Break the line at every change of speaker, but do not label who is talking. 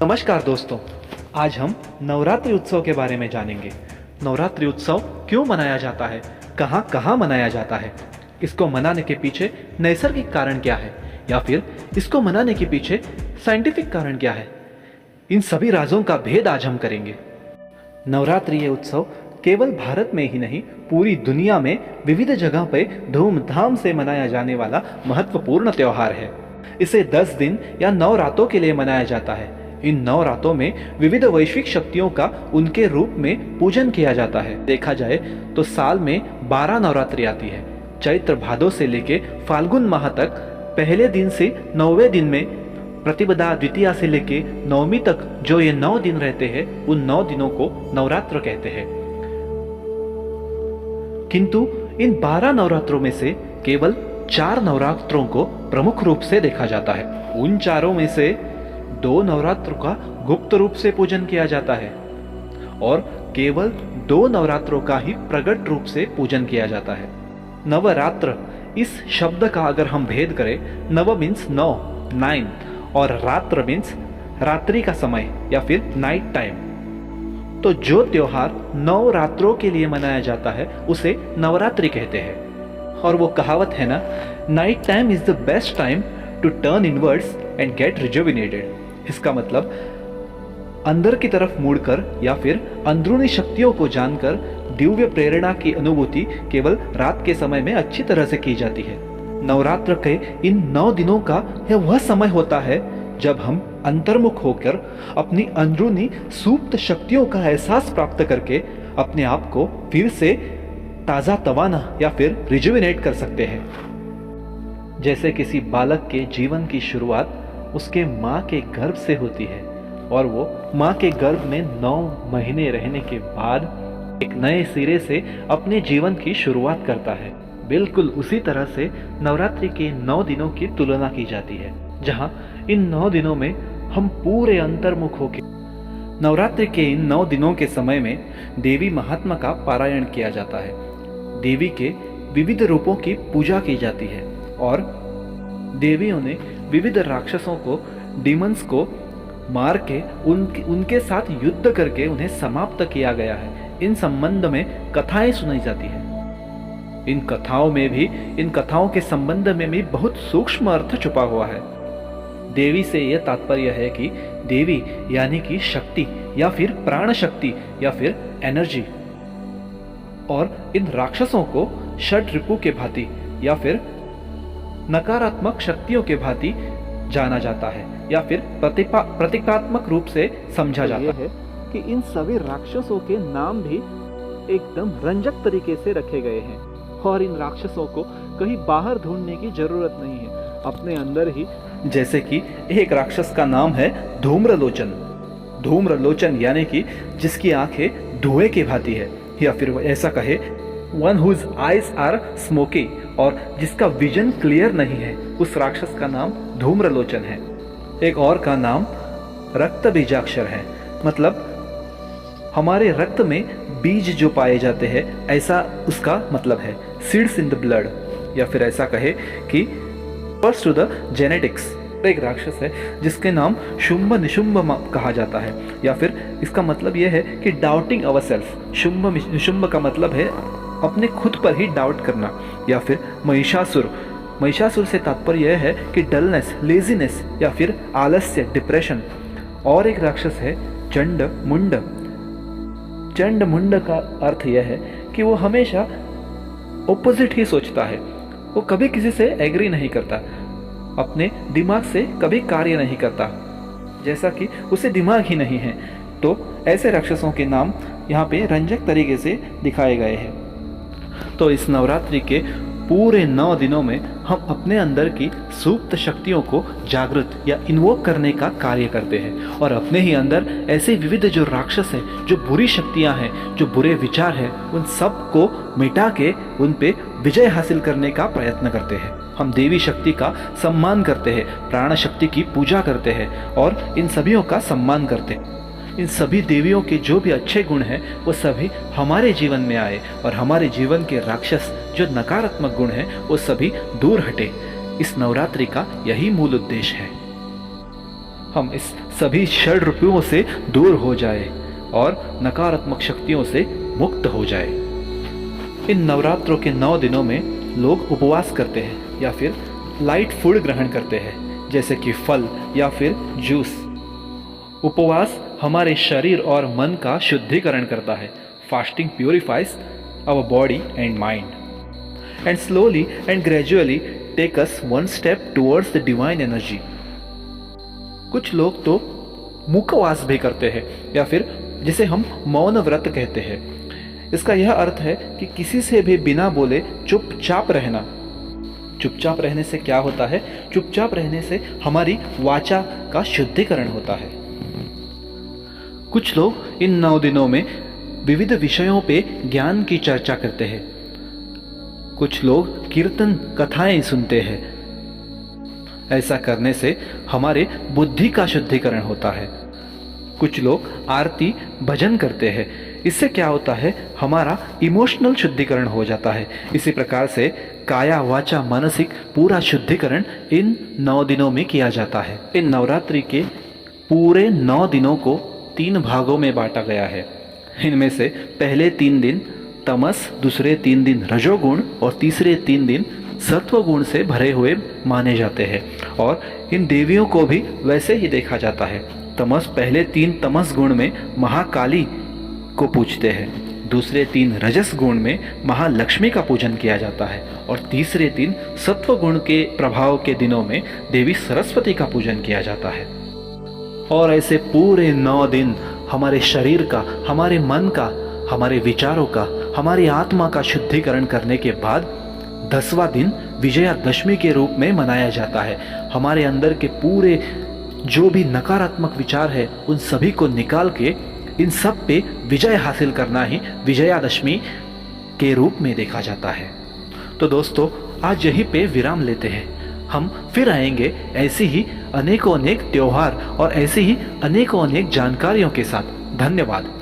नमस्कार दोस्तों, आज हम नवरात्रि उत्सव के बारे में जानेंगे। नवरात्रि उत्सव क्यों मनाया जाता है, कहाँ कहाँ मनाया जाता है, इसको मनाने के पीछे नैसर्गिक कारण क्या है या फिर इसको मनाने के पीछे साइंटिफिक कारण क्या है, इन सभी राजों का भेद आज हम करेंगे। नवरात्रि ये उत्सव केवल भारत में ही नहीं, पूरी दुनिया में विविध जगह पर धूमधाम से मनाया जाने वाला महत्वपूर्ण त्योहार है। इसे 10 दिन या 9 रातों के लिए मनाया जाता है। इन 9 रातों में विविध वैश्विक शक्तियों का उनके रूप में पूजन किया जाता है। देखा जाए तो साल में 12 नवरात्रि आती है। चैत्र भादो से लेके फाल्गुन माह तक पहले दिन से 9वें दिन में, प्रतिपदा द्वितीया से लेके 9वीं तक जो ये 9 दिन रहते हैं, उन 9 दिनों को नवरात्र कहते हैं। किंतु इन 12 नवरात्रों में से केवल 4 नवरात्रों को प्रमुख रूप से देखा जाता है। उन चारों में से 2 नवरात्रों का गुप्त रूप से पूजन किया जाता है और केवल 2 नवरात्रों का ही प्रकट रूप से पूजन किया जाता है। नवरात्र इस शब्द का अगर हम भेद करें, नव मीन्स 9, 9 और रात्र मीन्स रात्रि का समय या फिर नाइट टाइम। तो जो त्योहार 9 रात्रों के लिए मनाया जाता है उसे नवरात्रि कहते हैं। और वो कहावत है ना, night time is the best time to turn inwards and get rejuvenated. इसका मतलब अंदर की तरफ मुड़कर या फिर अंदरूनी शक्तियों को जानकर दिव्य प्रेरणा की अनुभूति केवल रात के समय में अच्छी तरह से की जाती है। नवरात्र के इन 9 दिनों का यह वह समय होता है जब हम अंतर्मुख होकर अपनी अंदरूनी सुप्त शक्तियों का एहसास प्राप्त करके अपने आप को फिर से ताज़ा तवाना या फिर रिजुविनेट कर सकते हैं। जैसे किसी बालक के जीवन की शुरुआत उसके माँ के गर्भ से होती है और वो माँ के गर्भ में 9 महीने रहने के बाद एक नए सिरे से अपने जीवन की शुरुआत करता है। बिल्कुल उसी तरह से नवरात्रि के 9 दिनों की तुलना की जाती है, जहाँ इन 9 दिनों में हम पूरे अंतर्मुख होकर नवरात्रि के इन 9 दिनों के समय में देवी महात्मा का पारायण किया जाता है। देवी के विविध रूपों की पूजा की जाती है और देवियों ने विविध राक्षसों को, डीमंस को मार के उनके साथ युद्ध करके उन्हें समाप्त किया गया है। इन संबंध में कथाएं सुनाई जाती है। इन कथाओं के संबंध में भी बहुत सूक्ष्म अर्थ छुपा हुआ है। देवी से यह तात्पर्य है कि देवी यानी कि शक्ति या फिर प्राण शक्ति या फिर एनर्जी, और इन राक्षसों को षड रिपु के भांति या फिर नकारात्मक शक्तियों के भांति जाना जाता है या फिर प्रतीकात्मक रूप से समझा जाता है कि इन सभी राक्षसों के नाम भी एकदम रंजक तरीके से रखे गए हैं और इन राक्षसों को कहीं बाहर ढूंढने की जरूरत नहीं है, अपने अंदर ही। जैसे कि एक राक्षस का नाम है धूम्रलोचन। धूम्रलोचन यानी कि जिसकी आंखें धुएं की भांति है, या फिर ऐसा कहे one whose eyes are smoky, और जिसका विजन क्लियर नहीं है, उस राक्षस का नाम धूम्रलोचन है। एक और का नाम रक्त बीजाक्षर है, मतलब हमारे रक्त में बीज जो पाए जाते हैं, ऐसा उसका मतलब है, सीड्स इन द ब्लड, या फिर ऐसा कहे कि फर्स्ट टू द जेनेटिक्स। एक राक्षस है जिसके नाम शुंभ निशुंभ कहा जाता है, या फिर इसका मतलब यह है कि doubting our self. Shumbh Nishumbh का मतलब है अपने खुद पर ही डाउट करना। या फिर महिषासुर, महिषासुर से तात्पर्य यह है कि डलनेस, लेजीनेस या फिर आलस्य, डिप्रेशन। और एक राक्षस है चंड मुंड। चंड मुंड का अर्थ यह है कि वो हमेशा ऑपोजिट ही सोचता है, वो कभी किसी से एग्री नहीं करता, अपने दिमाग से कभी कार्य नहीं करता, जैसा कि उसे दिमाग ही नहीं है। तो ऐसे राक्षसों के नाम यहाँ पे रंजक तरीके से दिखाए गए हैं। तो इस नवरात्रि के पूरे 9 दिनों में हम अपने अंदर की सुप्त शक्तियों को जागृत या इन्वोक करने का कार्य करते हैं और अपने ही अंदर ऐसे विविध जो राक्षस हैं, जो बुरी शक्तियां हैं, जो बुरे विचार हैं, उन सब को मिटा के उन पे विजय हासिल करने का प्रयत्न करते हैं। हम देवी शक्ति का सम्मान करते हैं, प्राण शक्ति की पूजा करते हैं और इन सभियों का सम्मान करते हैं। इन सभी देवियों के जो भी अच्छे गुण हैं वो सभी हमारे जीवन में आए और हमारे जीवन के राक्षस जो नकारात्मक गुण हैं वो सभी दूर हटे। इस नवरात्रि का यही मूल उद्देश्य है। हम इस सभी षड रुपयों से दूर हो जाए और नकारात्मक शक्तियों से मुक्त हो जाए। इन नवरात्रों के 9 दिनों में लोग उपवास करते हैं या फिर लाइट फूड ग्रहण करते हैं, जैसे कि फल या फिर जूस। उपवास हमारे शरीर और मन का शुद्धिकरण करता है। Fasting purifies our body and mind and slowly and gradually take us one step towards the divine energy. कुछ लोग तो मुखवास भी करते हैं या फिर जिसे हम मौन व्रत कहते हैं। इसका यह अर्थ है कि किसी से भी बिना बोले चुपचाप रहना। चुपचाप रहने से क्या होता है? चुपचाप रहने से हमारी वाचा का शुद्धिकरण होता है। कुछ लोग इन 9 दिनों में विविध विषयों पे ज्ञान की चर्चा करते हैं। कुछ लोग कीर्तन कथाएं सुनते हैं। ऐसा करने से हमारे बुद्धि का शुद्धिकरण होता है। कुछ लोग आरती भजन करते हैं। इससे क्या होता है? हमारा इमोशनल शुद्धिकरण हो जाता है। इसी प्रकार से काया वाचा मानसिक पूरा शुद्धिकरण इन 9 दिनों में किया जाता है। इन नवरात्रि के पूरे 9 दिनों को 3 भागों में बांटा गया है। इनमें से पहले 3 दिन तमस, दूसरे 3 दिन रजोगुण और तीसरे 3 दिन सत्वगुण से भरे हुए माने जाते हैं। और इन देवियों को भी वैसे ही देखा जाता है। पहले 3 तमस गुण में महाकाली को पूजते हैं, दूसरे 3 रजस गुण में महालक्ष्मी का पूजन किया जाता है और तीसरे 3 सत्व गुण के प्रभाव के दिनों में देवी सरस्वती का पूजन किया जाता है। और ऐसे पूरे 9 दिन हमारे शरीर का, हमारे मन का, हमारे विचारों का, हमारी आत्मा का शुद्धिकरण करने के बाद 10वां दिन विजयादशमी के रूप में मनाया जाता है। हमारे अंदर के पूरे जो भी नकारात्मक विचार है उन सभी को निकाल के इन सब पे विजय हासिल करना ही विजयादशमी के रूप में देखा जाता है। तो दोस्तों, आज यहीं पे विराम लेते हैं। हम फिर आएंगे ऐसी ही अनेकों अनेक त्योहार और ऐसी ही अनेकों अनेक जानकारियों के साथ। धन्यवाद।